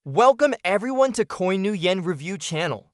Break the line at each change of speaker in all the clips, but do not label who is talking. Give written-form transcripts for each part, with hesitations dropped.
Welcome everyone to Coin New Yen Review channel.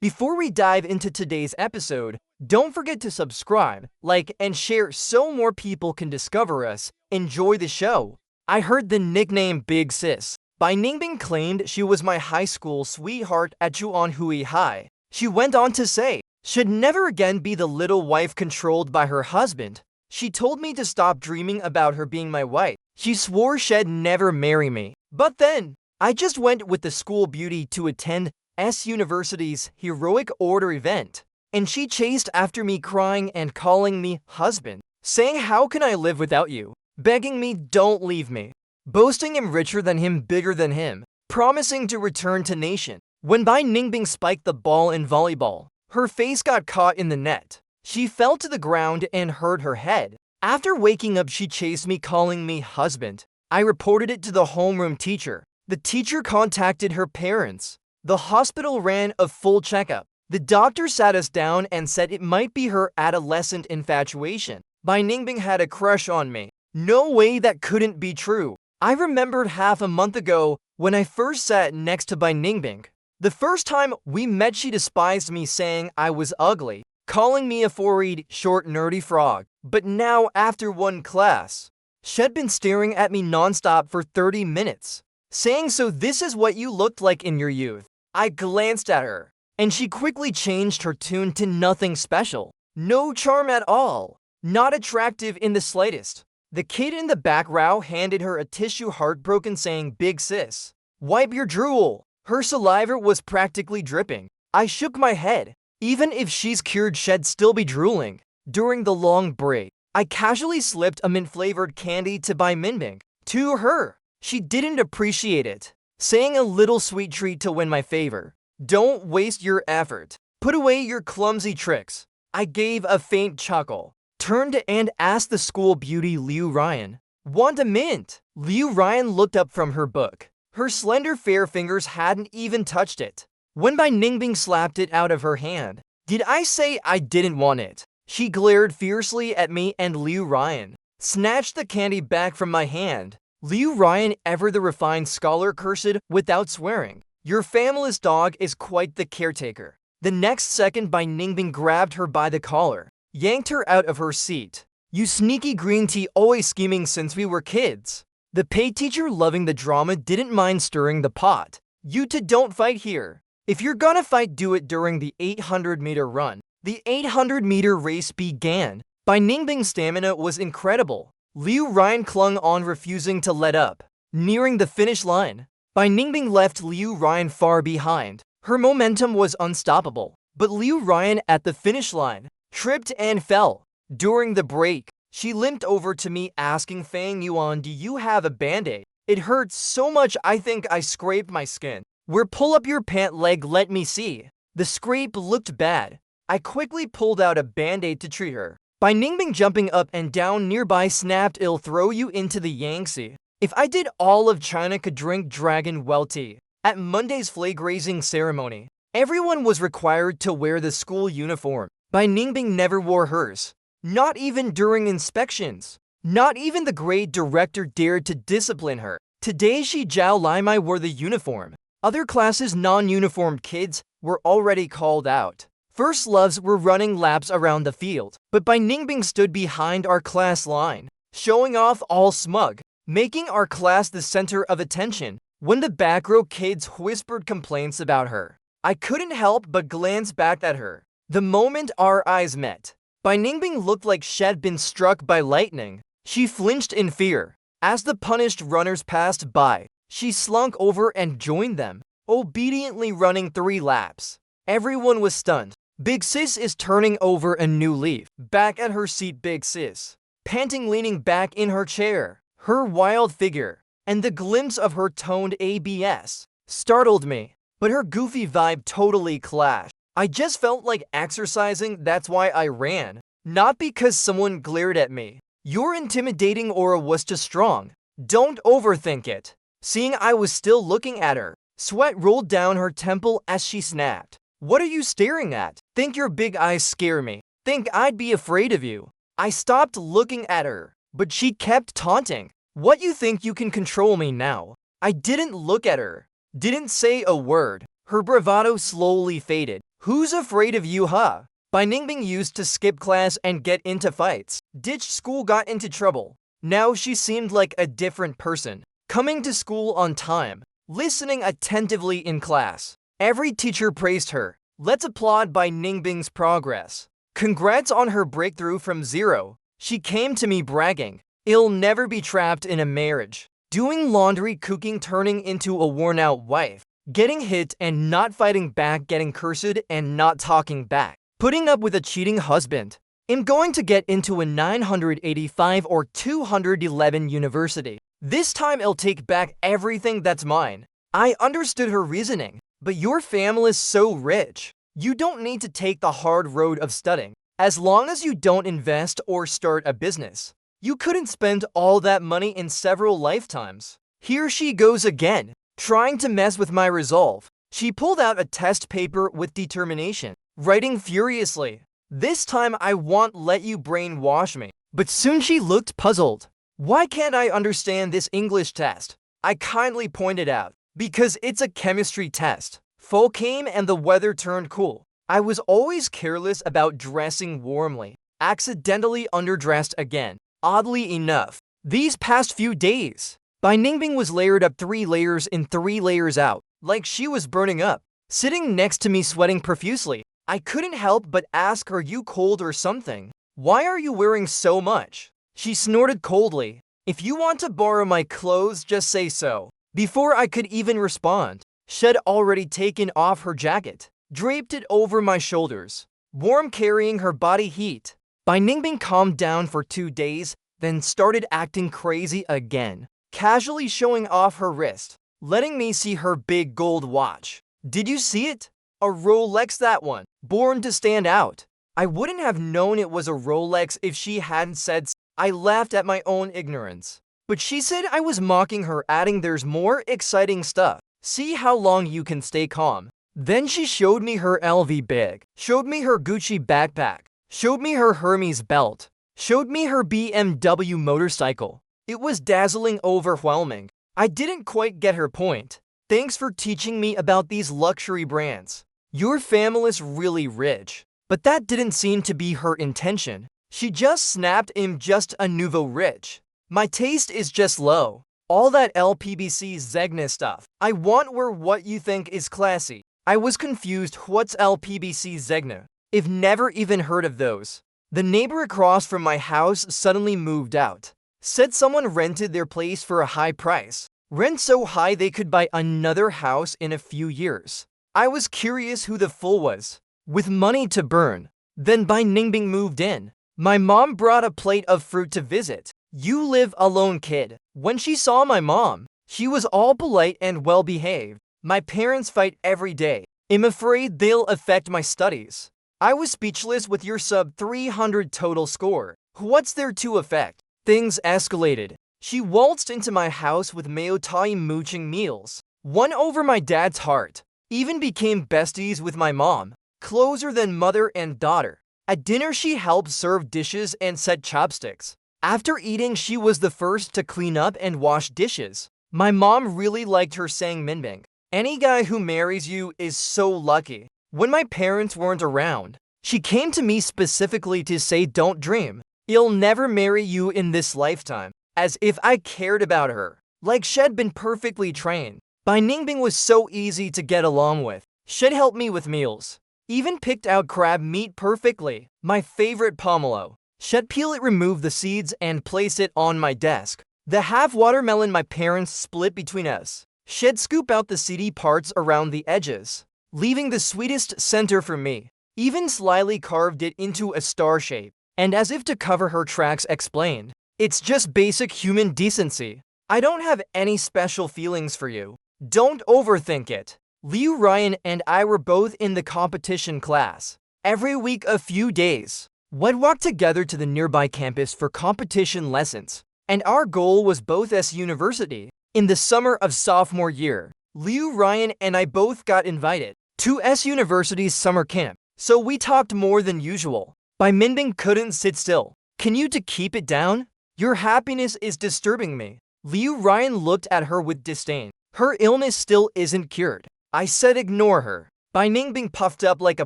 Before we dive into today's episode, don't forget to subscribe, like, and share so more people can discover us. Enjoy the show. I heard the nickname Big Sis. Bai Ningbing claimed she was my high school sweetheart at Juanhui High. She went on to say, should never again be the little wife controlled by her husband. She told me to stop dreaming about her being my wife. She swore she'd never marry me. But then, I just went with the school beauty to attend S University's Heroic Order event, and she chased after me crying and calling me husband, saying how can I live without you, begging me don't leave me, boasting I'm richer than him, bigger than him, promising to return to nation. When Bai Ningbing spiked the ball in volleyball, her face got caught in the net. She fell to the ground and hurt her head. After waking up, she chased me calling me husband. I reported it to the homeroom teacher. The teacher contacted her parents. The hospital ran a full checkup. The doctor sat us down and said it might be her adolescent infatuation. Bai Ningbing had a crush on me. No way, that couldn't be true. I remembered half a month ago when I first sat next to Bai Ningbing. The first time we met, she despised me, saying I was ugly, calling me a four-eyed, short, nerdy frog. But now, after one class, she'd been staring at me nonstop for 30 minutes. Saying, so this is what you looked like in your youth. I glanced at her, and she quickly changed her tune to nothing special. No charm at all. Not attractive in the slightest. The kid in the back row handed her a tissue, heartbroken, saying, big sis, wipe your drool. Her saliva was practically dripping. I shook my head. Even if she's cured, she'd still be drooling. During the long break, I casually slipped a mint-flavored candy to Bai Ningbing. To her, she didn't appreciate it, saying a little sweet treat to win my favor. Don't waste your effort. Put away your clumsy tricks. I gave a faint chuckle, turned and asked the school beauty Liu Ryan, want a mint? Liu Ryan looked up from her book. Her slender fair fingers hadn't even touched it when Bai Ningbing slapped it out of her hand. Did I say I didn't want it? She glared fiercely at me, and Liu Ryan snatched the candy back from my hand. Liu Ryan, ever the refined scholar, cursed without swearing. Your family's dog is quite the caretaker. The next second, Bai Ningbing grabbed her by the collar, yanked her out of her seat. You sneaky green tea, always scheming since we were kids. The pay teacher, loving the drama, didn't mind stirring the pot. You two don't fight here. If you're gonna fight, do it during the 800-meter run. The 800-meter race began. Bai Ningbing's stamina was incredible. Liu Ryan clung on, refusing to let up. Nearing the finish line, Bai Ningbing left Liu Ryan far behind. Her momentum was unstoppable, but Liu Ryan at the finish line tripped and fell. During the break, she limped over to me asking, Fang Yuan, do you have a band-aid? It hurts so much I think I scraped my skin. Where, pull up your pant leg, let me see. The scrape looked bad. I quickly pulled out a band-aid to treat her. Bai Ningbing, jumping up and down nearby, snapped, I'll throw you into the Yangtze. If I did, all of China could drink dragon well tea. At Monday's flag-raising ceremony, everyone was required to wear the school uniform. Bai Ningbing never wore hers. Not even during inspections. Not even the grade director dared to discipline her. Today, she Zhao Limai wore the uniform. Other classes' non-uniformed kids were already called out. First loves were running laps around the field, but Bai Ningbing stood behind our class line, showing off, all smug, making our class the center of attention. When the back row kids whispered complaints about her, I couldn't help but glance back at her. The moment our eyes met, Bai Ningbing looked like she'd been struck by lightning. She flinched in fear. As the punished runners passed by, she slunk over and joined them, obediently running 3 laps. Everyone was stunned. Big Sis is turning over a new leaf. Back at her seat, Big Sis, panting, leaning back in her chair. Her wild figure and the glimpse of her toned ABS startled me, but her goofy vibe totally clashed. I just felt like exercising, that's why I ran. Not because someone glared at me. Your intimidating aura was too strong. Don't overthink it. Seeing I was still looking at her, sweat rolled down her temple as she snapped, what are you staring at? Think your big eyes scare me? Think I'd be afraid of you? I stopped looking at her, but she kept taunting. What, you think you can control me now? I didn't look at her. Didn't say a word. Her bravado slowly faded. Who's afraid of you, huh? By Ningbing used to skip class and get into fights. Ditched school, got into trouble. Now she seemed like a different person. Coming to school on time. Listening attentively in class. Every teacher praised her. Let's applaud Bai Ningbing's progress. Congrats on her breakthrough from zero. She came to me bragging. I'll never be trapped in a marriage. Doing laundry, cooking, turning into a worn-out wife. Getting hit and not fighting back, getting cursed and not talking back. Putting up with a cheating husband. I'm going to get into a 985 or 211 university. This time I'll take back everything that's mine. I understood her reasoning. But your family's so rich. You don't need to take the hard road of studying. As long as you don't invest or start a business. You couldn't spend all that money in several lifetimes. Here she goes again, trying to mess with my resolve. She pulled out a test paper with determination, writing furiously. This time I won't let you brainwash me. But soon she looked puzzled. Why can't I understand this English test? I kindly pointed out. Because it's a chemistry test. Fall came and the weather turned cool. I was always careless about dressing warmly. Accidentally underdressed again. Oddly enough, these past few days, Bai Ningbing was layered up 3 layers in 3 layers out, like she was burning up. Sitting next to me sweating profusely, I couldn't help but ask, are you cold or something? Why are you wearing so much? She snorted coldly. If you want to borrow my clothes, just say so. Before I could even respond, she'd already taken off her jacket, draped it over my shoulders, warm carrying her body heat. Bai Ningbing calmed down for 2 days, then started acting crazy again, casually showing off her wrist, letting me see her big gold watch. Did you see it? A Rolex, that one, born to stand out. I wouldn't have known it was a Rolex if she hadn't said so. I laughed at my own ignorance. But she said I was mocking her, adding there's more exciting stuff. See how long you can stay calm. Then she showed me her LV bag, showed me her Gucci backpack, showed me her Hermes belt, showed me her BMW motorcycle. It was dazzling, overwhelming. I didn't quite get her point. Thanks for teaching me about these luxury brands. Your family's really rich. But that didn't seem to be her intention. She just snapped, I'm just a nouveau rich. My taste is just low. All that LPBC Zegna stuff. I want wear what you think is classy. I was confused. What's LPBC Zegna? I've never even heard of those. The neighbor across from my house suddenly moved out. Said someone rented their place for a high price. Rent so high they could buy another house in a few years. I was curious who the fool was. With money to burn. Then Bai Ningbing moved in. My mom brought a plate of fruit to visit. You live alone, kid. When she saw my mom, she was all polite and well-behaved. My parents fight every day. I'm afraid they'll affect my studies. I was speechless with your sub 300 total score. What's there to affect? Things escalated. She waltzed into my house with Mayotai mooching meals. Won over my dad's heart. Even became besties with my mom. Closer than mother and daughter. At dinner she helped serve dishes and set chopsticks. After eating, she was the first to clean up and wash dishes. My mom really liked her, saying Minbing. Any guy who marries you is so lucky. When my parents weren't around, she came to me specifically to say don't dream. I'll never marry you in this lifetime. As if I cared about her. Like she'd been perfectly trained. Bai Ningbing was so easy to get along with. She'd help me with meals. Even picked out crab meat perfectly. My favorite pomelo. She'd peel it, remove the seeds, and place it on my desk. The half watermelon my parents split between us. She'd scoop out the seedy parts around the edges, leaving the sweetest center for me. Even slyly carved it into a star shape. And as if to cover her tracks, explained, it's just basic human decency. I don't have any special feelings for you. Don't overthink it. Liu Ryan and I were both in the competition class. Every week a few days. We'd walk together to the nearby campus for competition lessons, and our goal was both S university. In the summer of sophomore year, Liu Ryan and I both got invited to S university's summer camp, so we talked more than usual. Bai Minbing couldn't sit still. Can you to keep it down? Your happiness is disturbing me. Liu Ryan looked at her with disdain. Her illness still isn't cured. I said ignore her. Bai Ningbing puffed up like a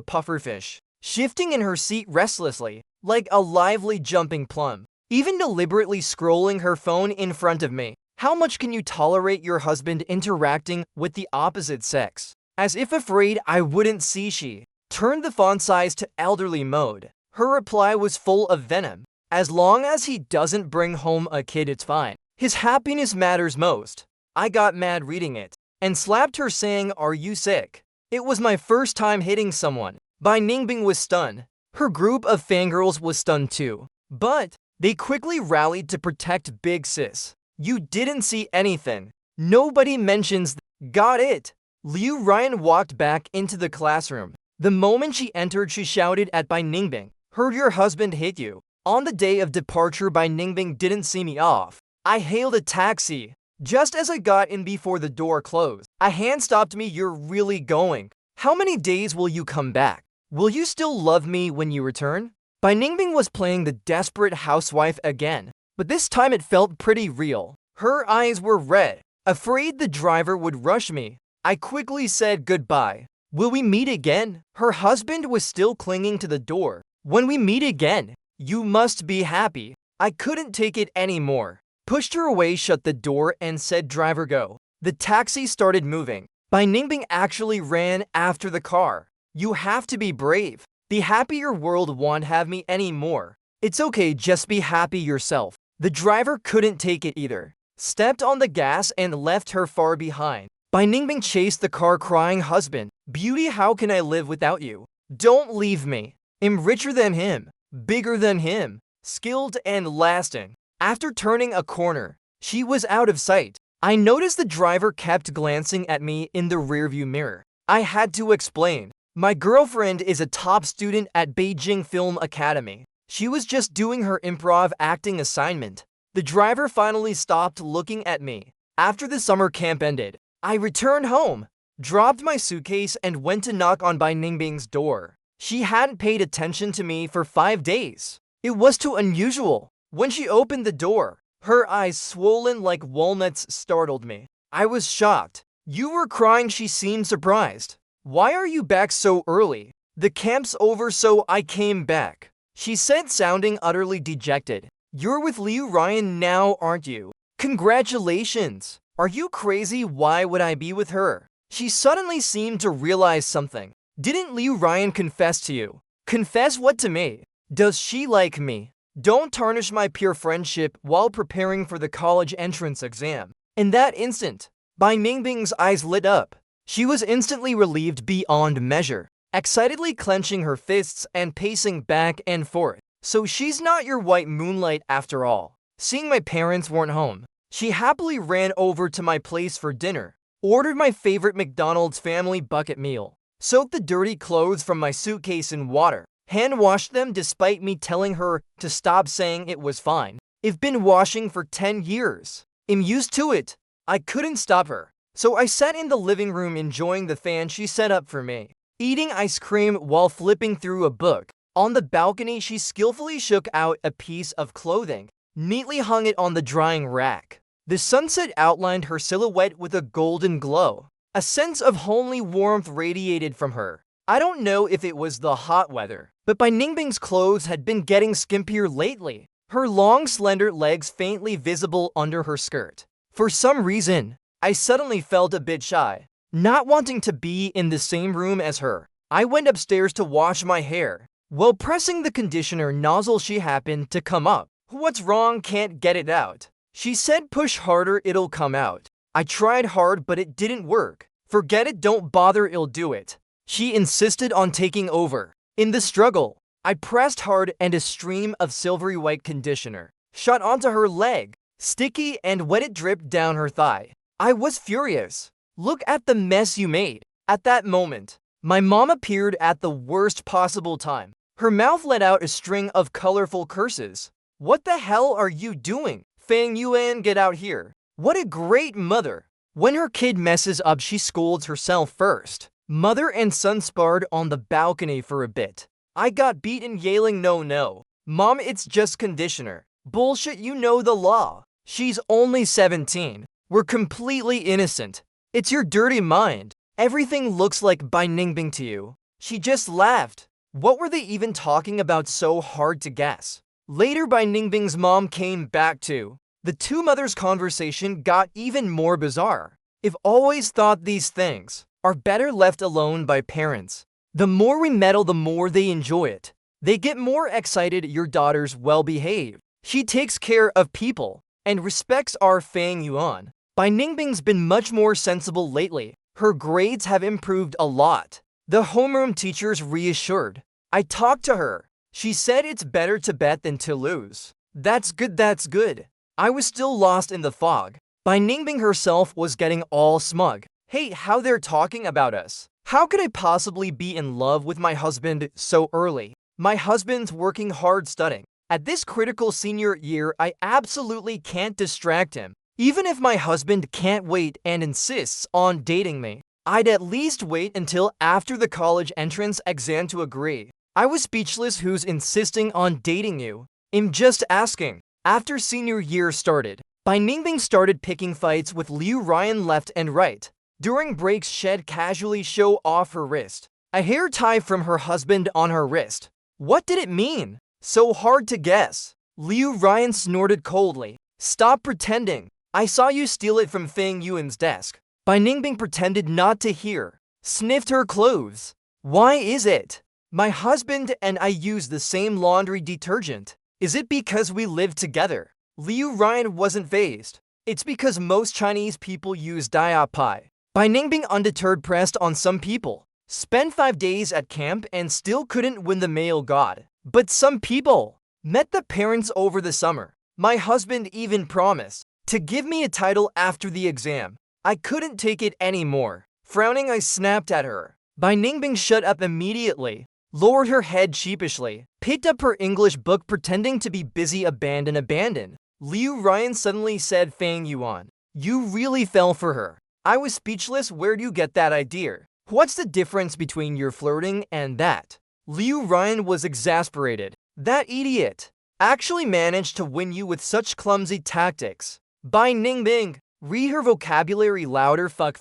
pufferfish, shifting in her seat restlessly, like a lively jumping plum, even deliberately scrolling her phone in front of me. How much can you tolerate your husband interacting with the opposite sex? As if afraid I wouldn't see, she turned the font size to elderly mode. Her reply was full of venom. As long as he doesn't bring home a kid, it's fine. His happiness matters most. I got mad reading it and slapped her, saying, "Are you sick?" It was my first time hitting someone. Bai Ningbing was stunned. Her group of fangirls was stunned too. But they quickly rallied to protect Big Sis. You didn't see anything. Nobody mentions got it. Liu Ryan walked back into the classroom. The moment she entered, she shouted at Bai Ningbing, "Heard your husband hit you." On the day of departure, Bai Ningbing didn't see me off. I hailed a taxi. Just as I got in before the door closed, a hand stopped me. "You're really going? How many days will you come back? Will you still love me when you return?" Bai Ningbing was playing the desperate housewife again, but this time it felt pretty real. Her eyes were red, afraid the driver would rush me. I quickly said goodbye. "Will we meet again?" Her husband was still clinging to the door. "When we meet again, you must be happy." I couldn't take it anymore. Pushed her away, shut the door, and said, "Driver, go." The taxi started moving. Bai Ningbing actually ran after the car. "You have to be brave. Be happy your world won't have me anymore. It's okay, just be happy yourself." The driver couldn't take it either. Stepped on the gas and left her far behind. Bai Ningbing chased the car crying, "Husband, beauty, how can I live without you? Don't leave me. I'm richer than him, bigger than him, skilled and lasting." After turning a corner, she was out of sight. I noticed the driver kept glancing at me in the rearview mirror. I had to explain. My girlfriend is a top student at Beijing Film Academy. She was just doing her improv acting assignment. The driver finally stopped looking at me. After the summer camp ended, I returned home, dropped my suitcase, and went to knock on Bai Ningbing's door. She hadn't paid attention to me for 5 days. It was too unusual. When she opened the door, her eyes swollen like walnuts startled me. I was shocked. "You were crying," she seemed surprised. "Why are you back so early?" "The camp's over, so I came back," she said, sounding utterly dejected. "You're with Liu Ryan now, aren't you?" "Congratulations." "Are you crazy? Why would I be with her?" She suddenly seemed to realize something. "Didn't Liu Ryan confess to you?" "Confess what to me? Does she like me?" "Don't tarnish my pure friendship while preparing for the college entrance exam." In that instant, Bai Ningbing's eyes lit up. She was instantly relieved beyond measure, excitedly clenching her fists and pacing back and forth. "So she's not your white moonlight after all." Seeing my parents weren't home, she happily ran over to my place for dinner, ordered my favorite McDonald's family bucket meal, soaked the dirty clothes from my suitcase in water, hand-washed them despite me telling her to stop, saying it was fine. I've been washing for 10 years. I'm used to it. I couldn't stop her. So I sat in the living room enjoying the fan she set up for me, eating ice cream while flipping through a book. On the balcony, she skillfully shook out a piece of clothing, neatly hung it on the drying rack. The sunset outlined her silhouette with a golden glow. A sense of homely warmth radiated from her. I don't know if it was the hot weather, but Bai Ningbing's clothes had been getting skimpier lately, her long, slender legs faintly visible under her skirt. For some reason, I suddenly felt a bit shy, not wanting to be in the same room as her. I went upstairs to wash my hair. While pressing the conditioner nozzle, she happened to come up. "What's wrong? Can't get it out?" she said. "Push harder, it'll come out." I tried hard, but it didn't work. "Forget it, don't bother, it'll do it." She insisted on taking over. In the struggle, I pressed hard and a stream of silvery white conditioner shot onto her leg, sticky and wet. It dripped down her thigh. I was furious. "Look at the mess you made." At that moment, my mom appeared at the worst possible time. Her mouth let out a string of colorful curses. "What the hell are you doing? Fang Yuan, get out here." What a great mother. When her kid messes up, she scolds herself first. Mother and son sparred on the balcony for a bit. I got beaten, yelling, "No, no. Mom, it's just conditioner." "Bullshit, you know the law. She's only 17. We're completely innocent." It's your dirty mind. Everything looks like Bai Ningbing to you. She just laughed. What were they even talking about so hard to guess? Later, Bai Ningbing's mom came back too. The two mothers' conversation got even more bizarre. I've always thought these things are better left alone by parents. The more we meddle, the more they enjoy it. They get more excited your daughter's well-behaved. She takes care of people and respects our Fang Yuan. Bai Ningbing's been much more sensible lately. Her grades have improved a lot. The homeroom teacher's reassured. I talked to her. She said it's better to bet than to lose. That's good, that's good. I was still lost in the fog. Bai Ningbing herself was getting all smug. Hey, how they're talking about us. How could I possibly be in love with my husband so early? My husband's working hard studying. At this critical senior year, I absolutely can't distract him. Even if my husband can't wait and insists on dating me, I'd at least wait until after the college entrance exam to agree. I was speechless. Who's insisting on dating you? I'm just asking. After senior year started, Bai Ningbing started picking fights with Liu Ryan left and right. During breaks, she'd casually show off her wrist. A hair tie from her husband on her wrist. What did it mean? So hard to guess. Liu Ryan snorted coldly. Stop pretending. I saw you steal it from Fang Yuan's desk. Bai Ningbing pretended not to hear. Sniffed her clothes. Why is it? My husband and I use the same laundry detergent. Is it because we live together? Liu Ryan wasn't fazed. It's because most Chinese people use diapai. Bai Ningbing, undeterred, pressed on some people. Spent 5 days at camp and still couldn't win the male god. But some people met the parents over the summer. My husband even promised to give me a title after the exam. I couldn't take it anymore. Frowning, I snapped at her. Bai Ningbing shut up immediately, lowered her head sheepishly, picked up her English book pretending to be busy. Abandon. Liu Ryan suddenly said, Fang Yuan, you really fell for her. I was speechless. Where'd you get that idea? What's the difference between your flirting and that? Liu Ryan was exasperated. That idiot actually managed to win you with such clumsy tactics. Bai Ningbing, read her vocabulary louder. Fuck.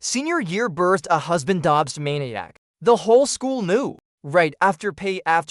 Senior year burst a husband-obsessed maniac. The whole school knew. Right after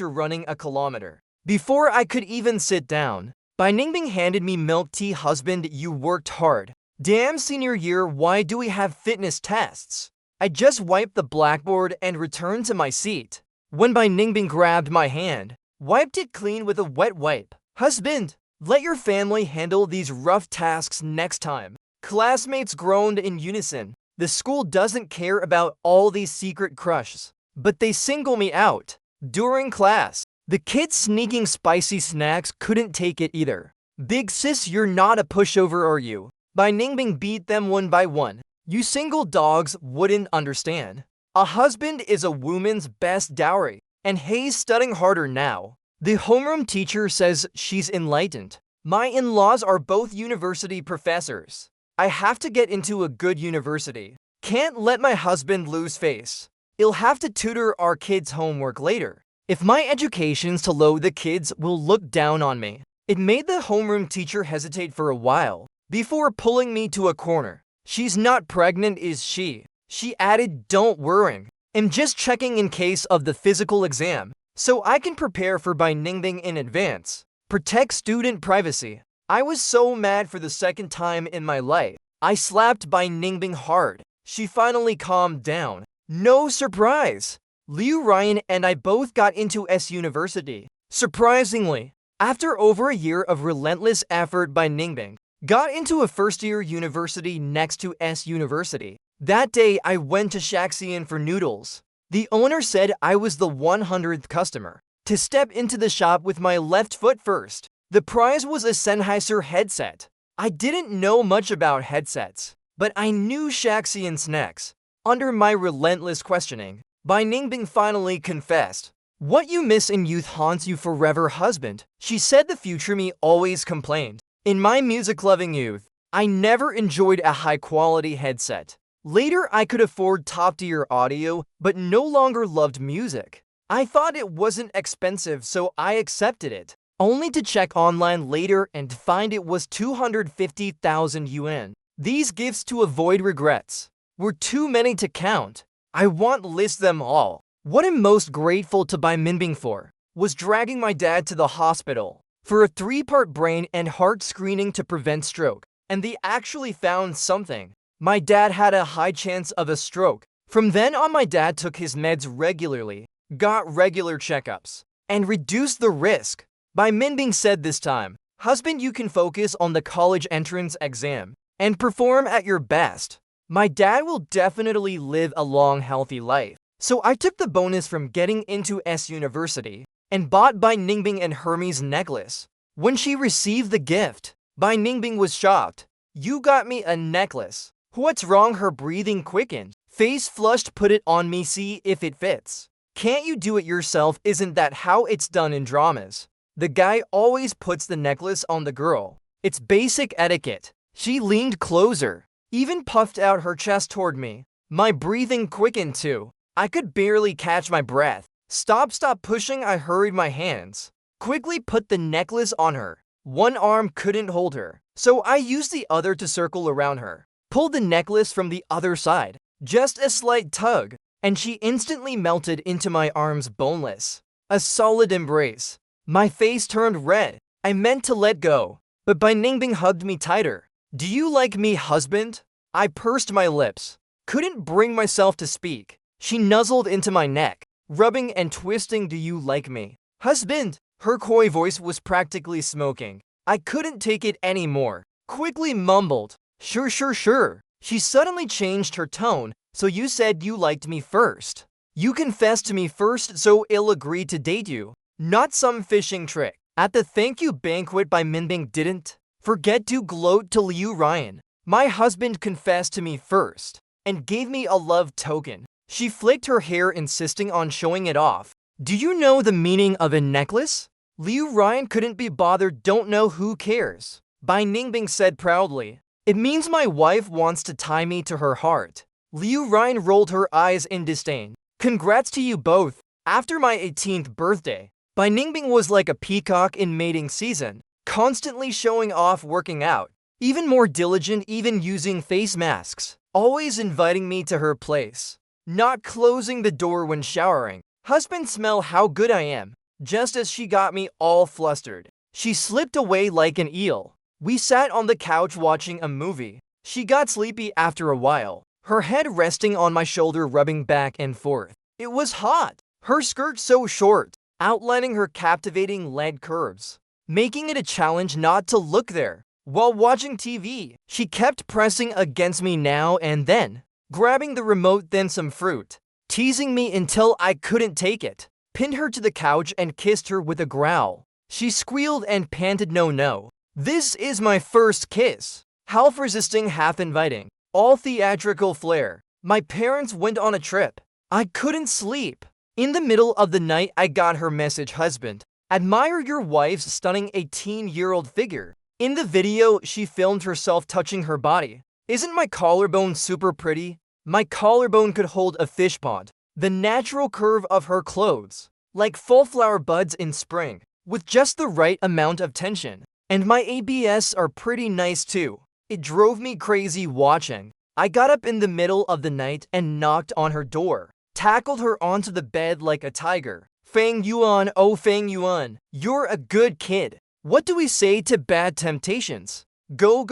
running a kilometer. Before I could even sit down, Bai Ningbing handed me milk tea. Husband, you worked hard. Damn, senior year, why do we have fitness tests? I just wiped the blackboard and returned to my seat. When Bai Ningbing grabbed my hand, wiped it clean with a wet wipe. Husband, let your family handle these rough tasks next time. Classmates groaned in unison. The school doesn't care about all these secret crushes, but they single me out. During class, the kids sneaking spicy snacks couldn't take it either. Big sis, you're not a pushover, are you? Bai Ningbing beat them one by one. You single dogs wouldn't understand. A husband is a woman's best dowry, and he's studying harder now. The homeroom teacher says she's enlightened. My in-laws are both university professors. I have to get into a good university. Can't let my husband lose face. He'll have to tutor our kids' homework later. If my education's too low, the kids will look down on me. It made the homeroom teacher hesitate for a while before pulling me to a corner. She's not pregnant, is she? She added, don't worry. I'm just checking in case of the physical exam, so I can prepare for Bai Ningbing in advance. Protect student privacy. I was so mad for the second time in my life. I slapped Bai Ningbing hard. She finally calmed down. No surprise. Liu Ryan and I both got into S University. Surprisingly, after over a year of relentless effort, Bai Ningbing got into a first-year university next to S University. That day, I went to Shaxian for noodles. The owner said I was the 100th customer to step into the shop with my left foot first. The prize was a Sennheiser headset. I didn't know much about headsets, but I knew Shaxian snacks. Under my relentless questioning, Bai Ningbing finally confessed. What you miss in youth haunts you forever, husband. She said the future me always complained. In my music-loving youth, I never enjoyed a high-quality headset. Later, I could afford top-tier audio, but no longer loved music. I thought it wasn't expensive, so I accepted it, only to check online later and find it was 250,000 yuan. These gifts to avoid regrets. were too many to count. I want to list them all. What I'm most grateful to Bai Minbing for was dragging my dad to the hospital for a 3-part brain and heart screening to prevent stroke, and they actually found something. My dad had a high chance of a stroke. From then on, my dad took his meds regularly, got regular checkups, and reduced the risk. Bai Minbing said this time, "Husband, you can focus on the college entrance exam and perform at your best. My dad will definitely live a long, healthy life." So I took the bonus from getting into S University and bought Bai Ningbing and Hermes' necklace. When she received the gift, Bai Ningbing was shocked. "You got me a necklace. What's wrong?" Her breathing quickened. Face flushed. "Put it on me, see if it fits. Can't you do it yourself? Isn't that how it's done in dramas?" The guy always puts the necklace on the girl. It's basic etiquette. She leaned closer, even puffed out her chest toward me. My breathing quickened too. I could barely catch my breath. Stop pushing." I hurried my hands. Quickly put the necklace on her. One arm couldn't hold her, so I used the other to circle around her. Pulled the necklace from the other side. Just a slight tug, and she instantly melted into my arms, boneless. A solid embrace. My face turned red. I meant to let go, but Bai Ningbing hugged me tighter. "Do you like me, husband?" I pursed my lips. Couldn't bring myself to speak. She nuzzled into my neck, rubbing and twisting. "Do you like me, husband?" Her coy voice was practically smoking. I couldn't take it anymore. Quickly mumbled, Sure. She suddenly changed her tone. "So you said you liked me first. You confessed to me first, so I'll agree to date you. Not some fishing trick." At the thank you banquet, Bai Minbing didn't forget to gloat to Liu Ryan. "My husband confessed to me first and gave me a love token." She flicked her hair, insisting on showing it off. "Do you know the meaning of a necklace?" Liu Ryan couldn't be bothered. "Don't know, who cares?" Bai Ningbing said proudly. "It means my wife wants to tie me to her heart." Liu Ryan rolled her eyes in disdain. "Congrats to you both." After my 18th birthday, Bai Ningbing was like a peacock in mating season, constantly showing off, working out, even more diligent, even using face masks, always inviting me to her place, not closing the door when showering. "Husband, smell how good I am." Just as she got me all flustered, she slipped away like an eel. We sat on the couch watching a movie. She got sleepy after a while, her head resting on my shoulder, rubbing back and forth. It was hot. Her skirt so short, outlining her captivating leg curves, making it a challenge not to look there. While watching TV, she kept pressing against me now and then, grabbing the remote, then some fruit, teasing me until I couldn't take it. Pinned her to the couch and kissed her with a growl. She squealed and panted, No. This is my first kiss." Half resisting, half inviting, all theatrical flair. My parents went on a trip. I couldn't sleep. In the middle of the night, I got her message, "Husband, admire your wife's stunning 18-year-old figure. In the video, she filmed herself touching her body. Isn't my collarbone super pretty?" My collarbone could hold a fish pond. The natural curve of her clothes, like full flower buds in spring, with just the right amount of tension. And my ABS are pretty nice too. It drove me crazy watching. I got up in the middle of the night and knocked on her door, tackled her onto the bed like a tiger. "Fang Yuan, oh Fang Yuan, you're a good kid. What do we say to bad temptations? Go,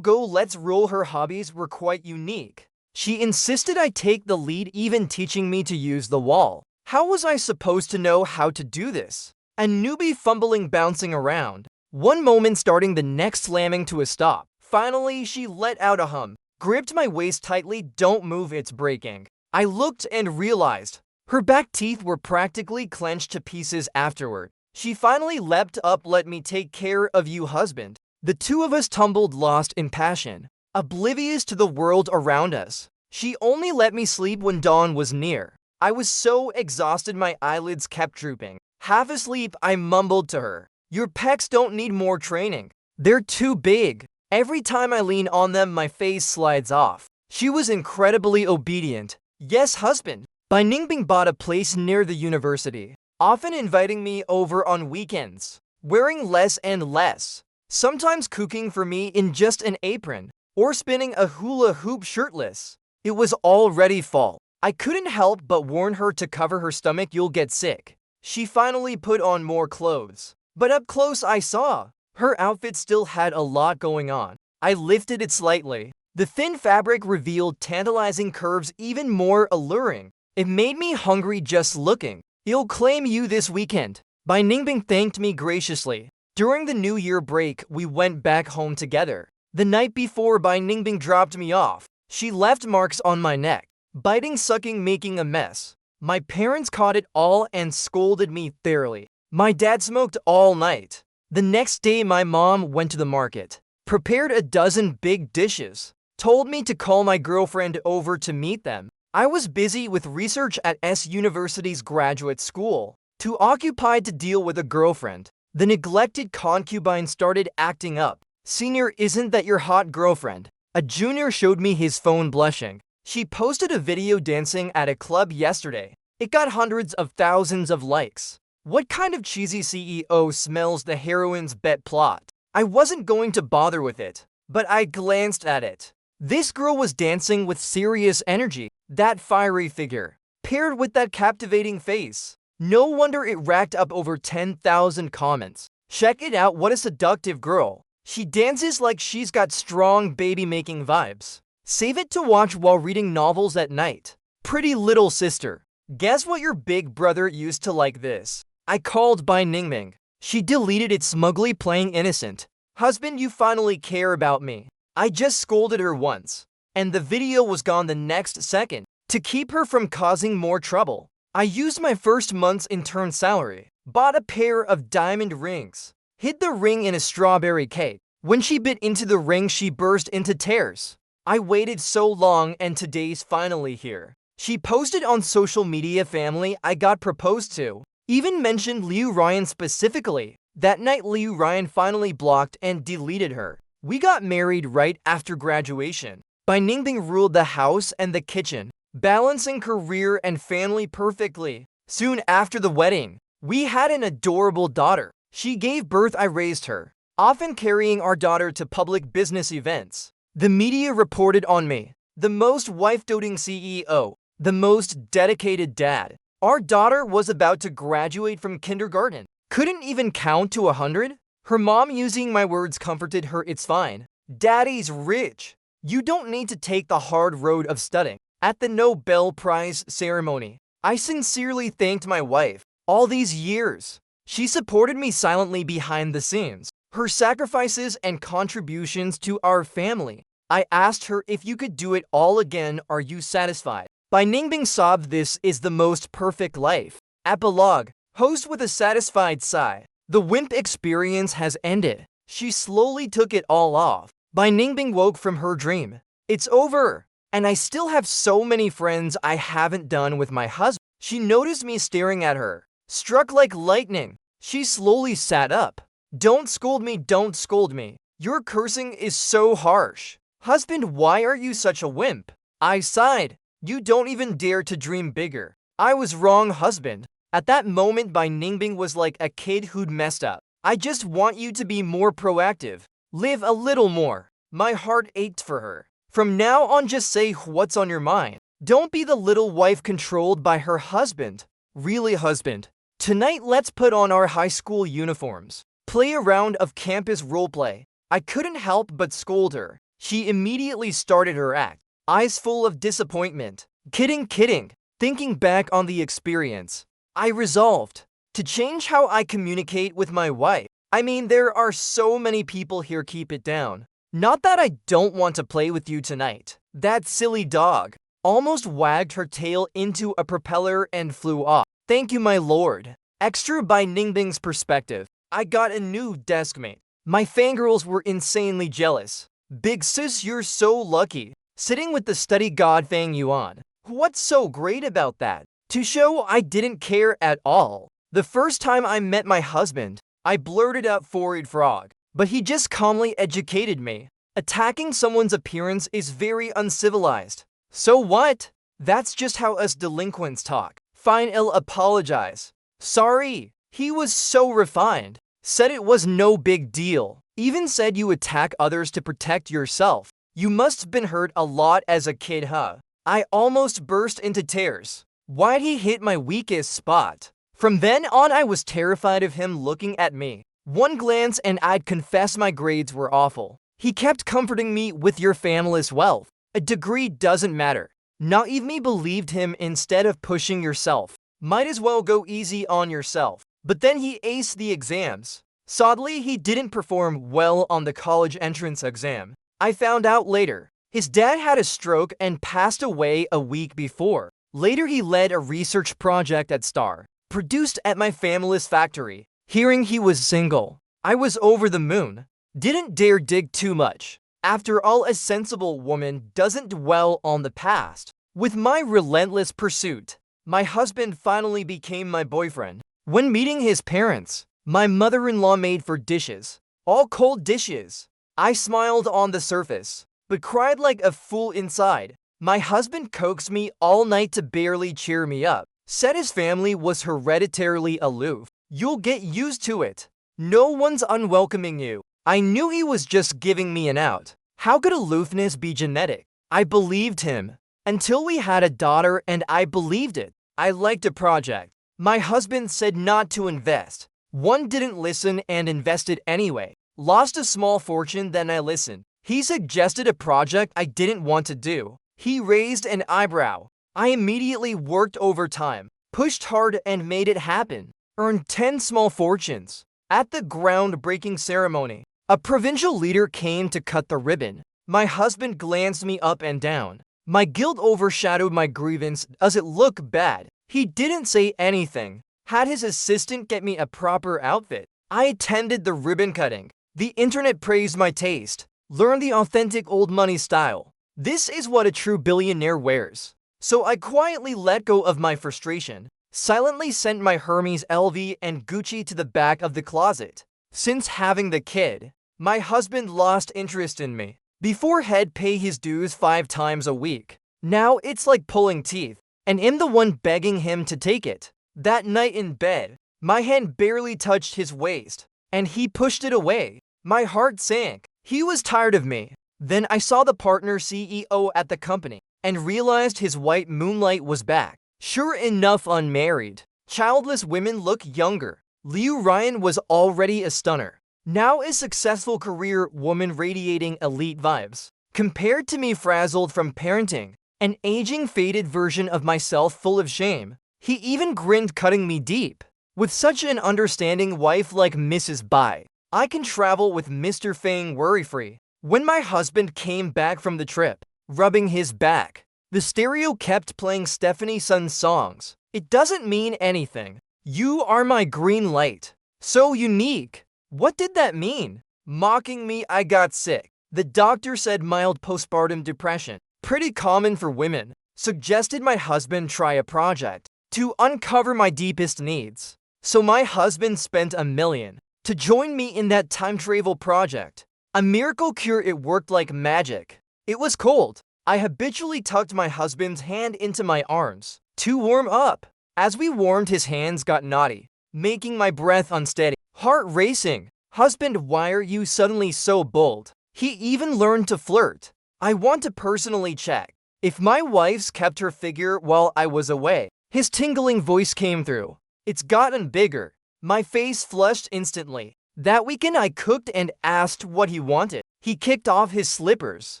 let's roll." Her hobbies were quite unique. She insisted I take the lead, even teaching me to use the wall. How was I supposed to know how to do this? A newbie, fumbling, bouncing around. One moment starting, the next slamming to a stop. Finally, she let out a hum, gripped my waist tightly. "Don't move, it's breaking." I looked and realized her back teeth were practically clenched to pieces afterward. She finally leapt up. "Let me take care of you, husband." The two of us tumbled, lost in passion, oblivious to the world around us. She only let me sleep when dawn was near. I was so exhausted my eyelids kept drooping. Half asleep, I mumbled to her, "Your pecs don't need more training. They're too big." Every time I lean on them, my face slides off. She was incredibly obedient. "Yes, husband." Bai Ningbing bought a place near the university, often inviting me over on weekends, wearing less and less, sometimes cooking for me in just an apron, or spinning a hula hoop shirtless. It was already fall. I couldn't help but warn her to cover her stomach, you'll get sick. She finally put on more clothes. But up close I saw her outfit still had a lot going on. I lifted it slightly. The thin fabric revealed tantalizing curves even more alluring. It made me hungry just looking. You'll claim you this weekend. Bai Ningbing thanked me graciously. During the New Year break, we went back home together. The night before Bai Ningbing dropped me off, she left marks on my neck, biting, sucking, making a mess. My parents caught it all and scolded me thoroughly. My dad smoked all night. The next day, my mom went to the market, prepared a dozen big dishes, told me to call my girlfriend over to meet them. I was busy with research at S University's graduate school, too occupied to deal with a girlfriend. The neglected concubine started acting up. Senior, isn't that your hot girlfriend? A junior showed me his phone, blushing. She posted a video dancing at a club yesterday. It got hundreds of thousands of likes. What kind of cheesy CEO smells the heroine's bet plot? I wasn't going to bother with it, but I glanced at it. This girl was dancing with serious energy. That fiery figure, paired with that captivating face. No wonder it racked up over 10,000 comments. Check it out, what a seductive girl. She dances like she's got strong baby-making vibes. Save it to watch while reading novels at night. Pretty little sister. Guess what, your big brother used to like this. I called Bai Ningbing. She deleted it, smugly playing innocent. Husband, you finally care about me. I just scolded her once, and the video was gone the next second. To keep her from causing more trouble, I used my first month's intern salary, bought a pair of diamond rings, hid the ring in a strawberry cake. When she bit into the ring, she burst into tears. I waited so long and today's finally here. She posted on social media, family, I got proposed to. Even mentioned Liu Ryan specifically. That night, Liu Ryan finally blocked and deleted her. We got married right after graduation. Bai Ningbing ruled the house and the kitchen, balancing career and family perfectly. Soon after the wedding, we had an adorable daughter. She gave birth, I raised her, often carrying our daughter to public business events. The media reported on me, the most wife-doting CEO, the most dedicated dad. Our daughter was about to graduate from kindergarten. Couldn't even count to 100? Her mom, using my words, comforted her, it's fine. Daddy's rich. You don't need to take the hard road of studying. At the Nobel Prize ceremony, I sincerely thanked my wife. All these years, she supported me silently behind the scenes. Her sacrifices and contributions to our family. I asked her, if you could do it all again, are you satisfied? Bai Ningbing sobbed, this is the most perfect life. Epilogue. Host with a satisfied sigh. The wimp experience has ended. She slowly took it all off. Bai Ningbing woke from her dream. It's over. And I still have so many friends I haven't done with my husband. She noticed me staring at her. Struck like lightning, she slowly sat up. Don't scold me, don't scold me. Your cursing is so harsh. Husband, why are you such a wimp? I sighed. You don't even dare to dream bigger. I was wrong, husband. At that moment, Bai Ningbing was like a kid who'd messed up. I just want you to be more proactive. Live a little more. My heart ached for her. From now on, just say what's on your mind. Don't be the little wife controlled by her husband. Really, husband? Tonight, let's put on our high school uniforms. Play a round of campus roleplay. I couldn't help but scold her. She immediately started her act, eyes full of disappointment. Kidding, kidding. Thinking back on the experience, I resolved to change how I communicate with my wife. I mean, there are so many people here, keep it down. Not that I don't want to play with you tonight. That silly dog almost wagged her tail into a propeller and flew off. Thank you, my lord. Extra Bai Ningbing's perspective. I got a new deskmate. My fangirls were insanely jealous. Big sis, you're so lucky. Sitting with the study god Fang Yuan. What's so great about that? To show I didn't care at all. The first time I met my husband, I blurted out "forward frog," but he just calmly educated me. Attacking someone's appearance is very uncivilized. So what? That's just how us delinquents talk. Fine, I'll apologize. Sorry. He was so refined. Said it was no big deal. Even said you attack others to protect yourself. You must've been hurt a lot as a kid, huh? I almost burst into tears. Why'd he hit my weakest spot? From then on, I was terrified of him looking at me. One glance and I'd confess my grades were awful. He kept comforting me with your family's wealth. A degree doesn't matter. Naive me believed him instead of pushing yourself. Might as well go easy on yourself. But then he aced the exams. Sadly, he didn't perform well on the college entrance exam. I found out later. His dad had a stroke and passed away a week before. Later, he led a research project at Star, produced at my family's factory. Hearing he was single, I was over the moon. Didn't dare dig too much. After all, a sensible woman doesn't dwell on the past. With my relentless pursuit, my husband finally became my boyfriend. When meeting his parents, my mother-in-law made for dishes, all cold dishes. I smiled on the surface, but cried like a fool inside. My husband coaxed me all night to barely cheer me up. Said his family was hereditarily aloof. You'll get used to it. No one's unwelcoming you. I knew he was just giving me an out. How could aloofness be genetic? I believed him. Until we had a daughter and I believed it. I liked a project. My husband said not to invest. One didn't listen and invested anyway. Lost a small fortune, then I listened. He suggested a project I didn't want to do. He raised an eyebrow. I immediately worked overtime, pushed hard and made it happen. Earned 10 small fortunes. At the groundbreaking ceremony, a provincial leader came to cut the ribbon. My husband glanced me up and down. My guilt overshadowed my grievance. Does it look bad? He didn't say anything. Had his assistant get me a proper outfit. I attended the ribbon cutting. The internet praised my taste. Learned the authentic old money style. This is what a true billionaire wears. So I quietly let go of my frustration. Silently sent my Hermes, LV, and Gucci to the back of the closet. Since having the kid, my husband lost interest in me. Before, he'd pay his dues 5 times a week. Now it's like pulling teeth, and I'm the one begging him to take it. That night in bed, my hand barely touched his waist, and he pushed it away. My heart sank. He was tired of me. Then I saw the partner CEO at the company, and realized his white moonlight was back. Sure enough, unmarried. Childless women look younger. Liu Ryan was already a stunner. Now a successful career woman radiating elite vibes. Compared to me, frazzled from parenting, an aging, faded version of myself full of shame. He even grinned, cutting me deep. With such an understanding wife like Mrs. Bai, I can travel with Mr. Fang worry-free. When my husband came back from the trip, rubbing his back, the stereo kept playing Stephanie Sun's songs. It doesn't mean anything. You are my green light. So unique. What did that mean? Mocking me, I got sick. The doctor said mild postpartum depression. Pretty common for women. Suggested my husband try a project to uncover my deepest needs. So my husband spent $1 million to join me in that time travel project. A miracle cure, it worked like magic. It was cold. I habitually tucked my husband's hand into my arms to warm up. As we warmed, his hands got naughty, making my breath unsteady. Heart racing. Husband, why are you suddenly so bold? He even learned to flirt. I want to personally check if my wife's kept her figure while I was away. His tingling voice came through. It's gotten bigger. My face flushed instantly. That weekend I cooked and asked what he wanted. He kicked off his slippers,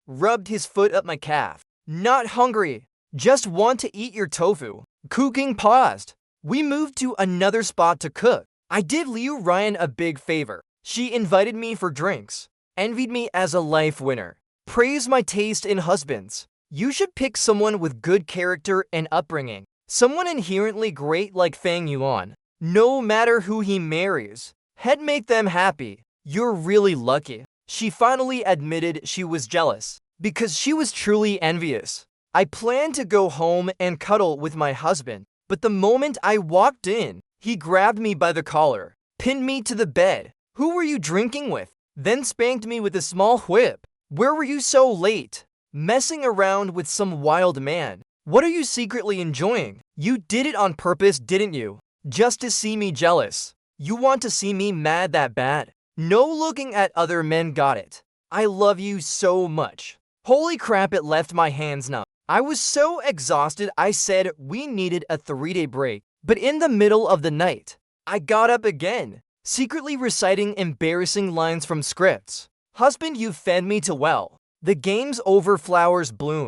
rubbed his foot up my calf. Not hungry. Just want to eat your tofu. Cooking paused. We moved to another spot to cook. I did Liu Ryan a big favor. She invited me for drinks. Envied me as a life winner. Praised my taste in husbands. You should pick someone with good character and upbringing. Someone inherently great like Fang Yuan. No matter who he marries, he'd make them happy. You're really lucky. She finally admitted she was jealous because she was truly envious. I planned to go home and cuddle with my husband, but the moment I walked in, he grabbed me by the collar, pinned me to the bed. Who were you drinking with? Then spanked me with a small whip. Where were you so late? Messing around with some wild man. What are you secretly enjoying? You did it on purpose, didn't you? Just to see me jealous. You want to see me mad that bad? No looking at other men, got it. I love you so much. Holy crap, it left my hands numb. I was so exhausted I said we needed a 3-day break. But in the middle of the night, I got up again, secretly reciting embarrassing lines from scripts. Husband, you fed me to well. The game's over, flowers bloom.